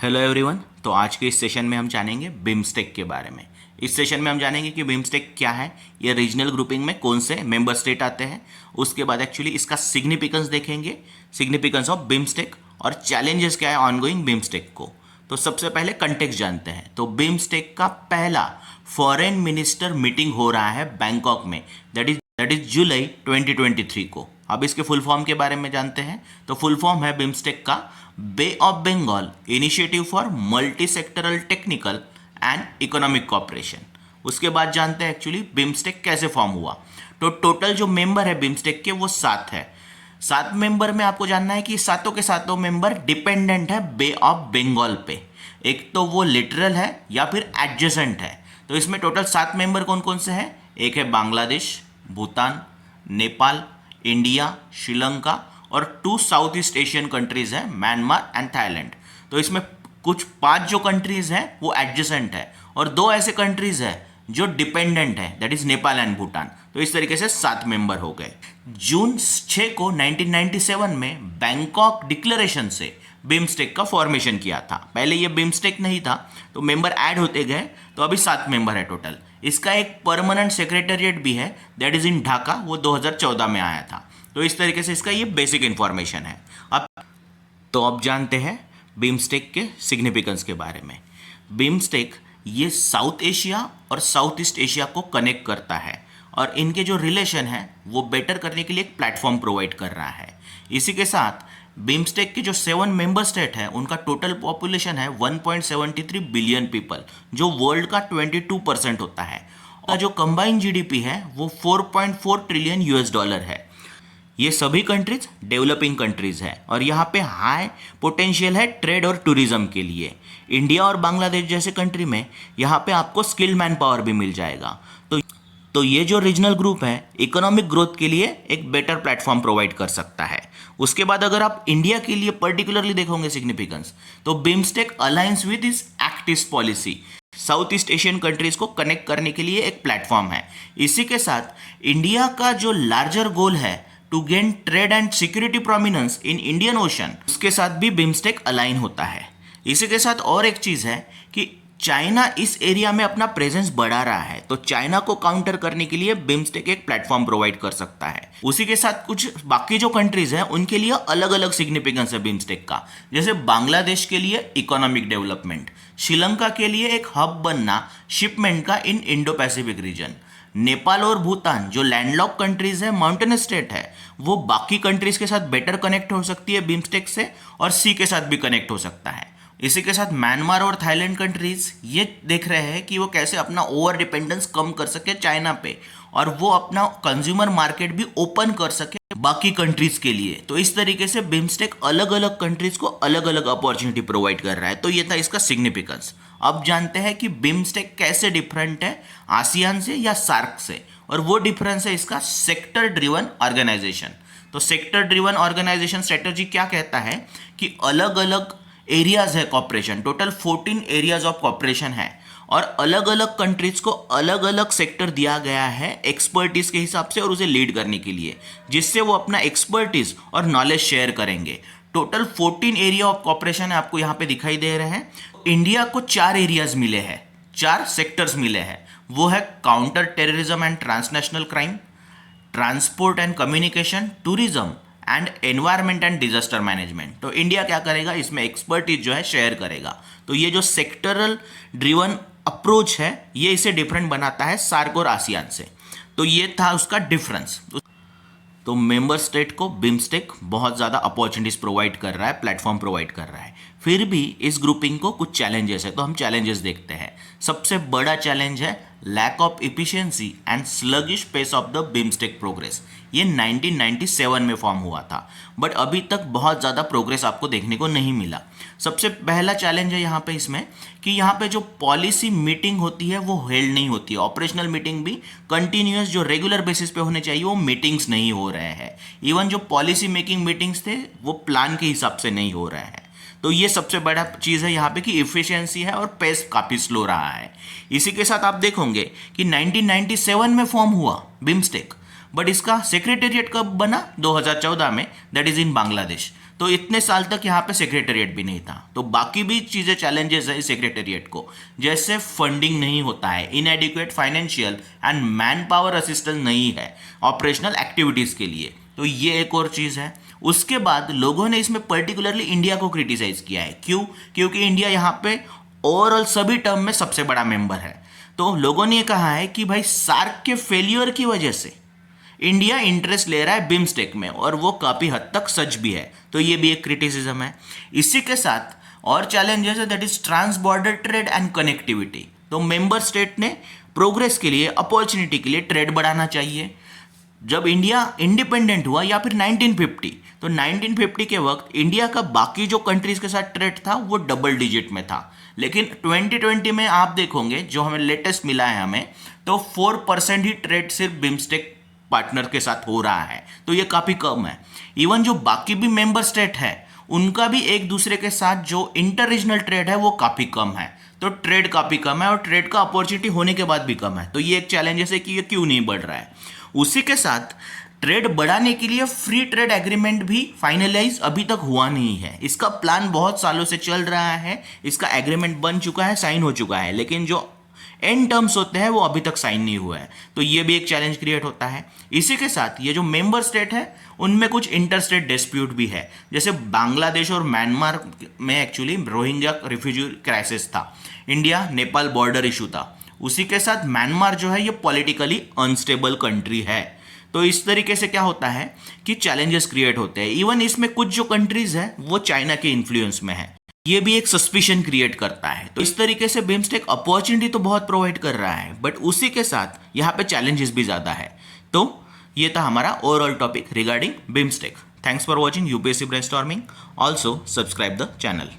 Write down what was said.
Hello everyone. तो आज के इस सेशन में हम जानेंगे बिम्स्टेक के बारे में। इस सेशन में हम जानेंगे कि बिम्स्टेक क्या है, ये रीजनल ग्रुपिंग में कौन से मेंबर स्टेट आते हैं, उसके बाद एक्चुअली इसका सिग्निफिकेंस देखेंगे, सिग्निफिकेंस ऑफ बिम्स्टेक, और चैलेंजेस क्या है ऑनगोइंग बिम्स्टेक को। तो सबसे पहले कंटेक्स्ट जानते हैं। तो बिम्स्टेक का पहला फॉरेन मिनिस्टर मीटिंग हो रहा है बैंकॉक में, दैट इज जुलाई 2023 को। अब इसके फुल फॉर्म के बारे में जानते हैं। तो फुल फॉर्म है बिम्स्टेक का bay of Bengal initiative for multi sectoral technical and economic cooperation. उसके बाद जानते हैं एक्चुअली बिम्स्टेक कैसे फॉर्म हुआ। तो टोटल जो मेंबर है बिम्स्टेक के वो 7 है। 7 मेंबर में आपको जानना है कि सातों के सातों मेंबर डिपेंडेंट है बे ऑफ बंगाल पे। एक तो वो लिटरल है या फिर एडजेसेंट है। तो इसमें टोटल 7 मेंबर कौन कौन से हैं? एक है बांग्लादेश, भूटान, नेपाल, इंडिया, श्रीलंका और 2 साउथ ईस्ट एशियन कंट्रीज हैं, म्यांमार एंड थाईलैंड। तो इसमें कुछ 5 जो कंट्रीज हैं वो एडजेसेंट है और 2 ऐसे कंट्रीज हैं जो डिपेंडेंट है, that is Nepal and Bhutan. तो इस तरीके से 7 मेंबर हो गए। जून 6 को 1997 में बैंकॉक डिक्लेरेशन से बिम्स्टेक का फॉर्मेशन किया था। पहले ये बिम्स्टेक नहीं था, तो मेंबर ऐड होते गए, तो अभी 7 मेंबर है टोटल। इसका एक परमानेंट सेक्रेटेरिएट भी है, दैट इज इन ढाका, वो 2014 में आया था। तो इस तरीके से इसका ये बेसिक इंफॉर्मेशन है। अब जानते हैं बिम्स्टेक के सिग्निफिकेंस के बारे में। बिम्स्टेक ये साउथ एशिया और साउथ ईस्ट एशिया को कनेक्ट करता है और इनके जो रिलेशन है वो बेटर करने के लिए एक प्लेटफॉर्म प्रोवाइड कर रहा है। इसी के साथ बिम्स्टेक के जो 7 मेंबर स्टेट है उनका टोटल पॉपुलेशन है 1.73 बिलियन पीपल, जो वर्ल्ड का 22% होता है। और जो कंबाइंड जीडीपी है वो 4.4 ट्रिलियन US डॉलर है। ये सभी कंट्रीज डेवलपिंग कंट्रीज है और यहाँ पे हाई पोटेंशियल है ट्रेड और टूरिज्म के लिए। इंडिया और बांग्लादेश जैसे कंट्री में यहाँ पे आपको स्किल मैन पावर भी मिल जाएगा। तो ये जो रीजनल ग्रुप है इकोनॉमिक ग्रोथ के लिए एक बेटर प्लेटफॉर्म प्रोवाइड कर सकता है। उसके बाद अगर आप इंडिया के लिए पर्टिकुलरली देखोगे सिग्निफिकेंस, तो बिम्स्टेक अलायंस विद इस act east policy south east Asian countries को कनेक्ट करने के लिए एक प्लेटफॉर्म है। इसी के साथ इंडिया का जो लार्जर गोल है to gain trade and security prominence in Indian Ocean, उसके साथ भी बिम्स्टेक अलाइन होता है। इसी के साथ और एक चीज है कि चाइना इस एरिया में अपना प्रेजेंस बढ़ा रहा है, तो चाइना को काउंटर करने के लिए बिम्स्टेक एक प्लेटफॉर्म प्रोवाइड कर सकता है। उसी के साथ कुछ बाकी जो कंट्रीज हैं उनके लिए अलग अलग सिग्निफिकेंस है बिम्स्टेक का। जैसे बांग्लादेश के लिए इकोनॉमिक डेवलपमेंट, श्रीलंका के लिए एक हब बनना शिपमेंट का इन इंडो पैसिफिक रीजन, नेपाल और भूटान जो लैंडलॉक कंट्रीज है, माउंटेन स्टेट है, वो बाकी कंट्रीज के साथ बेटर कनेक्ट हो सकती है बिम्स्टेक से, और सी के साथ भी कनेक्ट हो सकता है। इसी के साथ म्यांमार और थाईलैंड कंट्रीज ये देख रहे हैं कि वो कैसे अपना ओवर डिपेंडेंस कम कर सके चाइना पे, और वो अपना कंज्यूमर मार्केट भी ओपन कर सके बाकी कंट्रीज के लिए। तो इस तरीके से बिम्स्टेक अलग अलग कंट्रीज को अलग अलग अपॉर्चुनिटी प्रोवाइड कर रहा है। तो ये था इसका सिग्निफिकेंस। अब जानते हैं कि बिम्स्टेक कैसे डिफरेंट है आसियान से या सार्क से, और वो डिफरेंस है इसका सेक्टर ड्रिवन ऑर्गेनाइजेशन। तो सेक्टर ड्रिवन ऑर्गेनाइजेशन स्ट्रेटजी क्या कहता है कि अलग अलग एरियाज है cooperation, total 14 areas of cooperation है, और अलग अलग कंट्रीज को अलग अलग सेक्टर दिया गया है एक्सपर्टीज के हिसाब से और उसे लीड करने के लिए, जिससे वो अपना एक्सपर्टीज और नॉलेज शेयर करेंगे। टोटल 14 एरिया ऑफ कॉपरेशन है, आपको यहाँ पे दिखाई दे रहे हैं। इंडिया को 4 एरियाज मिले हैं, 4 सेक्टर्स मिले हैं। वो है counter terrorism and transnational crime, transport and communication, tourism and environment and disaster management. तो इंडिया क्या करेगा, इसमें एक्सपर्टीज जो है शेयर करेगा। तो ये जो सेक्टरल ड्रिवन अप्रोच है ये इसे डिफरेंट बनाता है सार्क और आसियान से। तो ये था उसका डिफरेंस। तो मेंबर स्टेट को बिम्स्टेक बहुत ज़्यादा अपॉर्चुनिटीज प्रोवाइड कर रहा है, प्लेटफॉर्म प्रोवाइड कर रहा है। फिर भी इस ग्रुपिंग को कुछ चैलेंजेस है, तो हम चैलेंजेस देखते हैं। सबसे बड़ा चैलेंज है lack of efficiency and sluggish pace of the BIMSTEC progress. ये 1997 में फॉर्म हुआ था, बट अभी तक बहुत ज़्यादा प्रोग्रेस आपको देखने को नहीं मिला। सबसे पहला चैलेंज है यहाँ पे इसमें कि यहाँ पे जो पॉलिसी मीटिंग होती है वो हेल्ड नहीं होती है। ऑपरेशनल मीटिंग भी कंटिन्यूअस जो रेगुलर बेसिस पे होने चाहिए वो मीटिंग्स नहीं हो रहे हैं। इवन जो पॉलिसी मेकिंग मीटिंग्स थे वो प्लान के हिसाब से नहीं हो रहे हैं। तो ये सबसे बड़ा चीज़ है यहाँ पे कि इफिशिएंसी है और पेस काफ़ी स्लो रहा है। इसी के साथ आप देखोगे कि 1997 में फॉर्म हुआ बिम्स्टेक, बट इसका सेक्रेटेरिएट कब बना? 2014 में, दैट इज इन बांग्लादेश। तो तो इतने साल तक यहाँ पे सेक्रेटेरिएट भी नहीं था। तो बाकी भी चीज़ें चैलेंजेस है इस सेक्रेटेरिएट को, जैसे फंडिंग नहीं होता है, इनएडिक्वेट financial and man power assistance नहीं है ऑपरेशनल एक्टिविटीज़ के लिए, तो ये एक और चीज़ है। उसके बाद लोगों ने इसमें पर्टिकुलरली इंडिया को क्रिटिसाइज किया है। क्यों? क्योंकि इंडिया यहाँ पे ओवरऑल सभी टर्म में सबसे बड़ा मेंबर है। तो लोगों ने कहा है कि भाई सार्क के फेलियर की वजह से इंडिया इंटरेस्ट ले रहा है बिम्स्टेक में, और वो काफ़ी हद तक सच भी है। तो ये भी एक क्रिटिसिज्म है। इसी के साथ और चैलेंजेस है, that is trans border trade and connectivity. तो मेंबर स्टेट ने प्रोग्रेस के लिए, अपॉर्चुनिटी के लिए ट्रेड बढ़ाना चाहिए। जब इंडिया इंडिपेंडेंट हुआ या फिर 1950, तो 1950 के वक्त इंडिया का बाकी जो कंट्रीज के साथ ट्रेड था वो डबल डिजिट में था, लेकिन 2020 में आप देखोगे जो हमें लेटेस्ट मिला है हमें, तो 4% ही ट्रेड सिर्फ बिम्स्टेक पार्टनर के साथ हो रहा है। तो ये काफ़ी कम है। इवन जो बाकी भी मेंबर स्टेट है उनका भी एक दूसरे के साथ जो इंटर रीजनल ट्रेड है वो काफ़ी कम है। तो ट्रेड काफ़ी कम है और ट्रेड का अपॉर्चुनिटी होने के बाद भी कम है। तो ये एक चैलेंजेस है कि ये क्यों नहीं बढ़ रहा है। उसी के साथ ट्रेड बढ़ाने के लिए फ्री ट्रेड एग्रीमेंट भी फाइनलाइज अभी तक हुआ नहीं है। इसका प्लान बहुत सालों से चल रहा है, इसका एग्रीमेंट बन चुका है, साइन हो चुका है, लेकिन जो एंड टर्म्स होते हैं वो अभी तक साइन नहीं हुआ है। तो ये भी एक चैलेंज क्रिएट होता है। इसी के साथ ये जो मेंबर स्टेट है उनमें कुछ इंटर स्टेट डिस्प्यूट भी है, जैसे बांग्लादेश और म्यांमार में एक्चुअली रोहिंग्या रिफ्यूजी क्राइसिस था, इंडिया नेपाल बॉर्डर इशू था। उसी के साथ म्यांमार जो है ये पॉलिटिकली अनस्टेबल कंट्री है। तो इस तरीके से क्या होता है कि चैलेंजेस क्रिएट होते हैं। इवन इसमें कुछ जो कंट्रीज है वो चाइना के इन्फ्लुएंस में है, ये भी एक सस्पिशन क्रिएट करता है। तो इस तरीके से बिम्स्टेक अपॉर्चुनिटी तो बहुत प्रोवाइड कर रहा है, बट उसी के साथ यहाँ पे चैलेंजेस भी ज़्यादा है। तो ये था हमारा overall topic regarding BIMSTEC. Thanks for watching UPSC brainstorming. Also subscribe the channel.